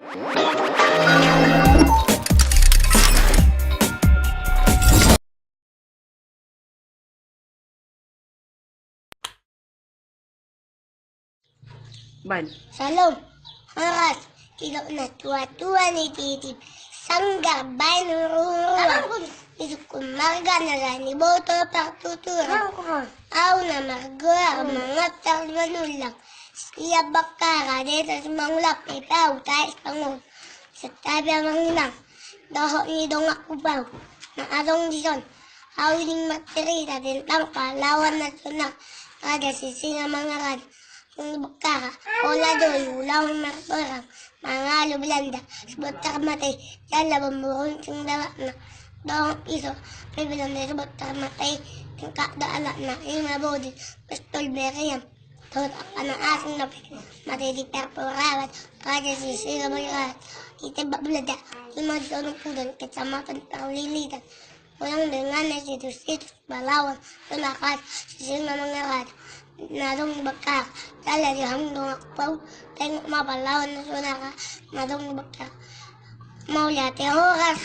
Ban. Salom, haras, kilo na tua-tua ni titip, sanggar bay nururuan, isuk kumarga na gani boto pagtutura, aw na marga, mga talmanulang, siya bakara, dito sa mangulak, ipaw, tayo sa pangon, sa tabi ang mangilang, daho ni dong akubaw, na arong dison, aw yung matirita, tintang palawan na sunak, kada sisinga mga rad, yung bakara, ola doy, ulang martorang, mga lublanda, sabot sa kamatay, yala bambuhon sing dawa na, doong iso, may bilanda sabot sa kamatay, yung kakdaala na, yung mabodi, pastol beriyam, tot ang asing napi, matay di perporawat, kada sisira mga itibak bulada, yung mga donong pudan, kasamatan paulilitan, walang dengan na situs-situs, balawan, tunakas, sisira mga rad, narong bakar, talaga hanggang akpaw, tengok mapalawan na sunaka, narong bakar. Mau lihat ya, horas.